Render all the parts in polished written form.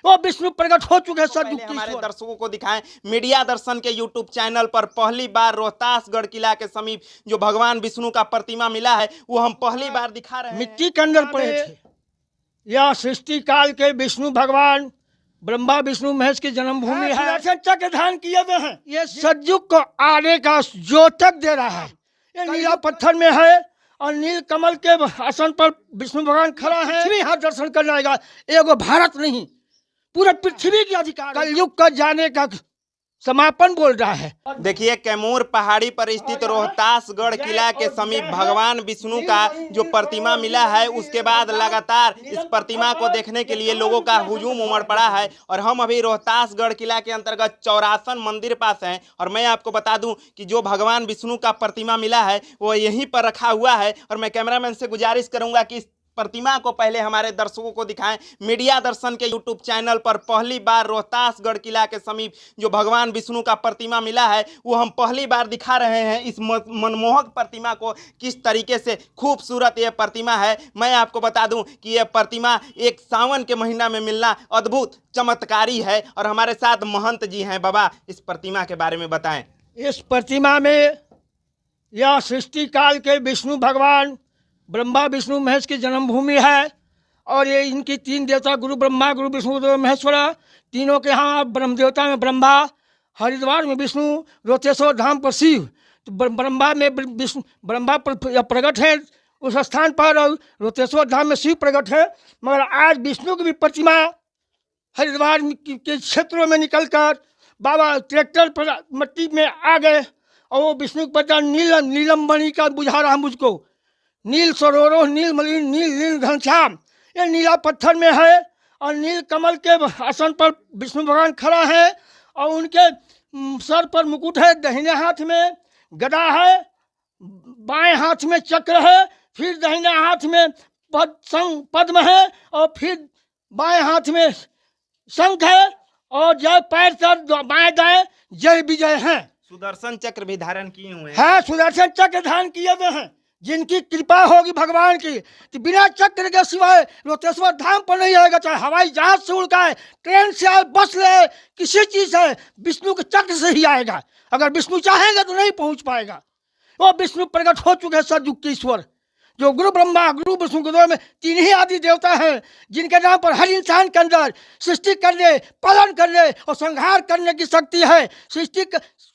वो विष्णु प्रकट हो चुके हैं पहले सदयुक्त हमारे ईश्वर। दर्शकों को दिखाएं, मीडिया दर्शन के यूट्यूब चैनल पर पहली बार रोहतासगढ़ किला के समीप जो भगवान विष्णु का प्रतिमा मिला है वो हम पहली बार दिखा रहे हैं। मिट्टी के अंदर पड़े थे। यह सृष्टि काल के विष्णु भगवान ब्रह्मा विष्णु महेश की जन्मभूमि है। चक्र धारण किए हुए हैं। ये सतयुग को आने का द्योतक दे रहा है। ये नीला पत्थर में है और नील कमल के आसन पर विष्णु भगवान खड़ा है। पृथ्वी यहाँ दर्शन करने आएगा, एगो भारत नहीं, पूरे पृथ्वी के अधिकार। कलयुग का जाने का समापन बोल रहा है। देखिए, कैमूर पहाड़ी पर स्थित रोहतासगढ़ किला के समीप भगवान विष्णु का जो प्रतिमा मिला है, उसके बाद लगातार इस प्रतिमा को देखने के लिए लोगों का हुजूम उमड़ पड़ा है। और हम अभी रोहतासगढ़ किला के अंतर्गत चौरासन मंदिर पास हैं और मैं आपको बता दूं कि जो भगवान विष्णु का प्रतिमा मिला है वो यहीं पर रखा हुआ है। और मैं कैमरामैन से गुजारिश करूंगा कि प्रतिमा को पहले हमारे दर्शकों को दिखाएं। मीडिया दर्शन के यूट्यूब चैनल पर पहली बार रोहतासगढ़ किला के समीप जो भगवान विष्णु का प्रतिमा मिला है वो हम पहली बार दिखा रहे हैं। इस मनमोहक प्रतिमा को किस तरीके से खूबसूरत ये प्रतिमा है, मैं आपको बता दूं कि यह प्रतिमा एक सावन के महीना में मिलना अद्भुत चमत्कारी है। और हमारे साथ महंत जी हैं। बाबा, इस प्रतिमा के बारे में बताएं। इस प्रतिमा में यह सृष्टि काल के विष्णु भगवान ब्रह्मा विष्णु महेश की जन्मभूमि है। और ये इनकी तीन देवता गुरु ब्रह्मा गुरु विष्णु गुरु महेश्वरा, तीनों के यहाँ ब्रह्म देवता में ब्रह्मा, हरिद्वार में विष्णु, रोतेश्वर धाम पर शिव। तो ब्रह्मा में विष्णु ब्रह्मा प्रकट है उस स्थान पर, और रोतेश्वर धाम में शिव प्रकट है। मगर आज विष्णु की भी प्रतिमा हरिद्वार के क्षेत्रों में निकलकर बाबा ट्रैक्टर पर मट्टी में आ गए और वो विष्णु की प्रतिमा नीलम मणि का बुझा रहा मुझको। नील सरोवरों नील मलिन नील नील घनश्याम, ये नीला पत्थर में है और नील कमल के आसन पर विष्णु भगवान खड़ा है और उनके सर पर मुकुट है। दाहिने हाथ में गदा है, बाएं हाथ में चक्र है, फिर दाहिने हाथ में पद्म है और फिर बाएं हाथ में शंख है और जय पैर सर बाएं दाएं जय विजय है। सुदर्शन चक्र भी धारण किए हुए हैं। हाँ, सुदर्शन चक्र धारण किए हुए हैं। जिनकी कृपा होगी भगवान की तो बिना चक्र के सिवाय रोतेश्वर धाम पर नहीं आएगा। चाहे हवाई जहाज से उड़ आए, ट्रेन से आए, बस ले आए, किसी चीज से, विष्णु के चक्र से ही आएगा। अगर विष्णु चाहेंगे तो नहीं पहुंच पाएगा। वो विष्णु प्रकट हो चुके हैं सतयुक्त ईश्वर, जो गुरु ब्रह्मा गुरु विष्णु के दो में तीन ही आदि देवता हैं, जिनके नाम पर हर इंसान के अंदर सृष्टि करने, पालन करने और संहार करने की शक्ति है। सृष्टि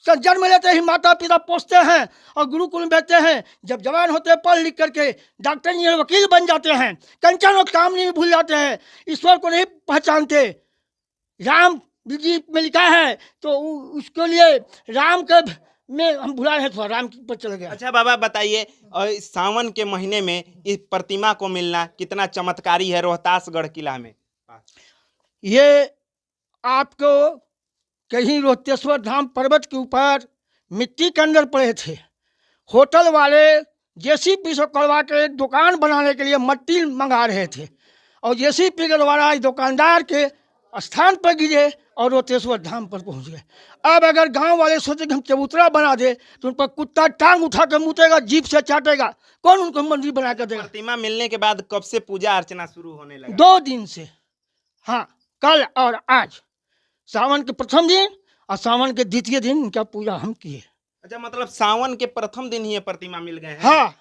जन्म लेते ही माता पिता पोसते हैं और गुरुकुल में बैठते हैं। जब जवान होते हैं पढ़ लिख करके डॉक्टर इंजीनियर वकील बन जाते हैं, कंचन और कामनी में भूल जाते हैं, ईश्वर को नहीं पहचानते। राम जी में लिखा है तो उसके लिए राम के में हम भुला है, थोड़ा राम पर चले गए। अच्छा बाबा बताइए, और सावन के महीने में इस प्रतिमा को मिलना कितना चमत्कारी है रोहतासगढ़ किला में। ये आपको कहीं रोहतेश्वर धाम पर्वत के ऊपर मिट्टी के अंदर पड़े थे। होटल वाले जेसीपी से करवा के दुकान बनाने के लिए मट्टी मंगा रहे थे और जेसीपी के द्वारा दुकानदार के स्थान पर गिरे और रोहतेश्वर धाम पर पहुंच गए। अब अगर गांव वाले सोचे कि हम चबूतरा बना दे तो उन पर कुत्ता टांग उठा कर मुतेगा, जीप से चाटेगा, कौन उनको मंदिर बना कर देगा। प्रतिमा मिलने के बाद कब से पूजा अर्चना शुरू होने लगा? 2 दिन से। हाँ, कल और आज, सावन के प्रथम दिन और सावन के द्वितीय दिन इनका पूजा हम किए। अच्छा, मतलब सावन के प्रथम दिन ही ये प्रतिमा मिल गए हैं? हाँ,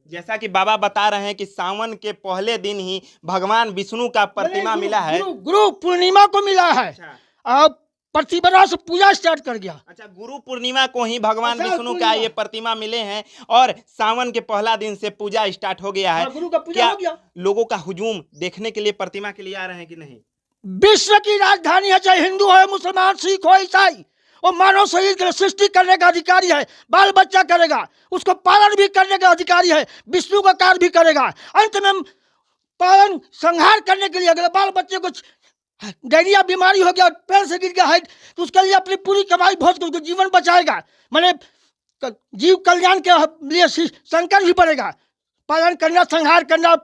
जैसा कि बाबा बता रहे हैं कि सावन के पहले दिन ही भगवान विष्णु का प्रतिमा मिला है। गुरु पूर्णिमा को मिला है। अच्छा। अब प्रतिपदा से पूजा स्टार्ट कर गया। अच्छा, गुरु पूर्णिमा को ही भगवान विष्णु का ये प्रतिमा मिले हैं और सावन के पहला दिन से पूजा स्टार्ट हो गया है। गुरु का पूजा हो गया। लोगों का हुजूम देखने के लिए प्रतिमा के लिए आ रहे हैं कि नहीं? विश्व की राजधानी है, चाहे हिंदू हो, मुसलमान, सिख हो, ईसाई, वो मानव शरीर के सृष्टि करने का अधिकारी है। बाल बच्चा करेगा, उसको पालन भी करने का अधिकारी है, विष्णु का कार्य भी करेगा। अंत में पालन संहार करने के लिए अगर बाल बच्चे को डायरिया बीमारी हो गया, पैर से गिर गया है, तो उसके लिए अपनी पूरी कमाई भोज कर उसको जीवन बचाएगा। मैंने जीव कल्याण के लिए संकल्प भी पड़ेगा। पालन करना, संहार करना,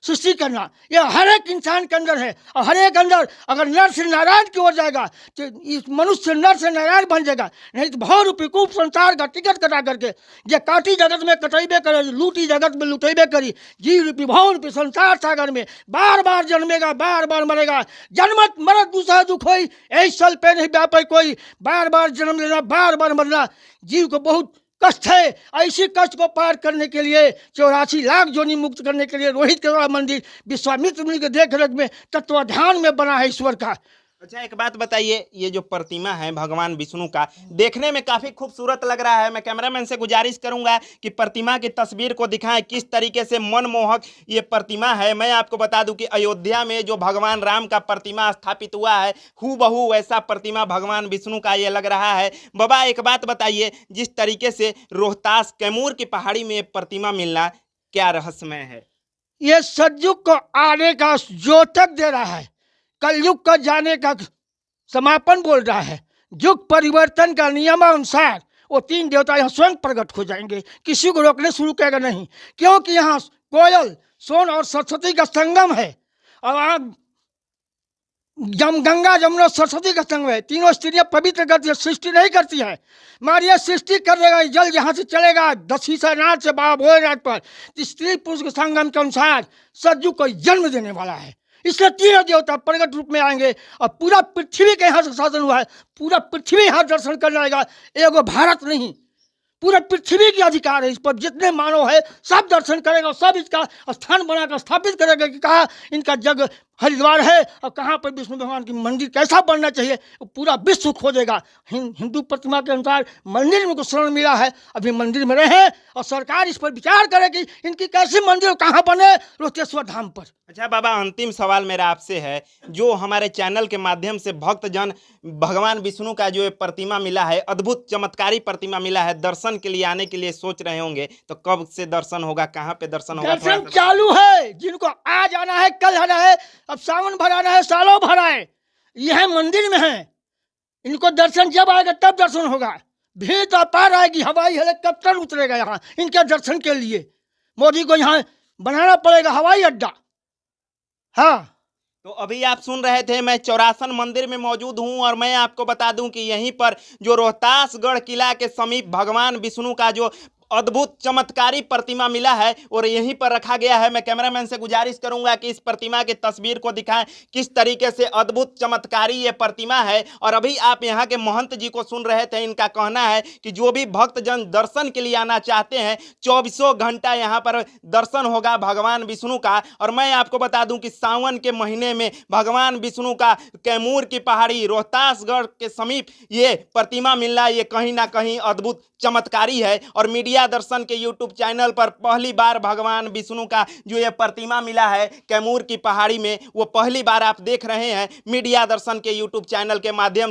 सृष्टि करना, यह हर एक इंसान के अंदर है। और हर एक अंदर अगर नर से नारायण की ओर जाएगा तो इस मनुष्य नर से नारायण बन जाएगा। नहीं तो भाव रूपी कूप संसार का टिकट कटा करके ये काटी जगत में कटेबे करे, लूटी जगत में लुटेबे करी, जीव रूपी भाव रूपी संसार सागर में बार बार जन्मेगा, बार बार मरेगा। जन्मत मरत दूसरा दुख होई, ऐसा सल पे नहीं व्यापक कोई। बार बार जन्म लेना, बार बार मरना जीव को बहुत कष्ट है। ऐसी कष्ट को पार करने के लिए 84 लाख जोनि मुक्त करने के लिए रोहित के मंदिर विश्वामित्र मुनि के देख रेख में तत्वाधान में बना है ईश्वर का। अच्छा, एक बात बताइए, ये जो प्रतिमा है भगवान विष्णु का देखने में काफी खूबसूरत लग रहा है। मैं कैमरामैन से गुजारिश करूंगा कि प्रतिमा की तस्वीर को दिखाएं, किस तरीके से मनमोहक ये प्रतिमा है। मैं आपको बता दूं कि अयोध्या में जो भगवान राम का प्रतिमा स्थापित हुआ है, हूबहू वैसा प्रतिमा भगवान विष्णु का ये लग रहा है। बाबा एक बात बताइए, जिस तरीके से रोहतास कैमूर की पहाड़ी में ये प्रतिमा मिलना क्या रहस्यमय है? ये सतयुग को आने का द्योतक दे रहा है, कलयुग का जाने का समापन बोल रहा है। युग परिवर्तन का नियमानुसार वो 3 देवता यहाँ स्वयं प्रकट हो जाएंगे, किसी को रोकने शुरू करेगा नहीं। क्योंकि यहाँ कोयल, सोन और सरस्वती का संगम है। और वहाँ गंगा जमुना सरस्वती का संगम है। तीनों स्त्रियां पवित्र करती है, सृष्टि नहीं करती है। मारिया सृष्टि कर देगा, जल यहाँ से चलेगा दशीसानाथ से बाबा भोलेनाथ पर। स्त्री पुरुष के संगम के अनुसार सतयुग को जन्म देने वाला है। इसलिए 3 देवता प्रकट रूप में आएंगे और पूरा पृथ्वी के यहाँ से शासन हुआ है। पूरा पृथ्वी यहाँ दर्शन करने आएगा, एगो भारत नहीं, पूरा पृथ्वी की अधिकार है। इस पर जितने मानव है सब दर्शन करेगा, सब इसका स्थान बनाकर स्थापित करेगा कि कहाँ इनका जग हरिद्वार है और कहाँ पर विष्णु भगवान की मंदिर कैसा बनना चाहिए, पूरा विश्व खोजेगा। हिंदू प्रतिमा के अनुसार मंदिर में कुछ शरण मिला है, अभी मंदिर में रहे और सरकार इस पर विचार करे कि इनकी कैसी मंदिर कहाँ बने रोहतेश्वर धाम पर। अच्छा बाबा, अंतिम सवाल मेरा आपसे है, जो हमारे चैनल के माध्यम से भक्तजन भगवान विष्णु का जो प्रतिमा मिला है, अद्भुत चमत्कारी प्रतिमा मिला है, दर्शन के लिए आने के लिए सोच रहे होंगे, तो कब से दर्शन होगा, कहाँ पे दर्शन होगा? दर्शन चालू है, जिनको आज आना है, कल आना है, अब सावन भर आना है, सालों भर आए, यह मंदिर में है। इनको दर्शन जब आएगा तब दर्शन होगा। भीड़ तो पार आएगी, हवाई हेलीकॉप्टर उतरेगा यहाँ इनके दर्शन के लिए। मोदी को यहाँ बनाना पड़ेगा हवाई अड्डा। हाँ, तो अभी आप सुन रहे थे, मैं चौरासन मंदिर में मौजूद हूं और मैं आपको बता दूं कि यहीं पर जो रोहतासगढ़ किला के समीप भगवान विष्णु का जो अद्भुत चमत्कारी प्रतिमा मिला है और यहीं पर रखा गया है। मैं कैमरामैन से गुजारिश करूंगा कि इस प्रतिमा की तस्वीर को दिखाएं, किस तरीके से अद्भुत चमत्कारी ये प्रतिमा है। और अभी आप यहाँ के महंत जी को सुन रहे थे, इनका कहना है कि जो भी भक्तजन दर्शन के लिए आना चाहते हैं 24 घंटा यहाँ पर दर्शन होगा भगवान विष्णु का। और मैं आपको बता दूं कि सावन के महीने में भगवान विष्णु का कैमूर की पहाड़ी रोहतासगढ़ के समीप ये प्रतिमा मिलना, ये कहीं ना कहीं अद्भुत चमत्कारी है। और मीडिया दर्शन के यूट्यूब चैनल पर पहली बार भगवान विष्णु का जो ये प्रतिमा मिला है कैमूर की पहाड़ी में, वो पहली बार आप देख रहे हैं मीडिया दर्शन के यूट्यूब चैनल के माध्यम से।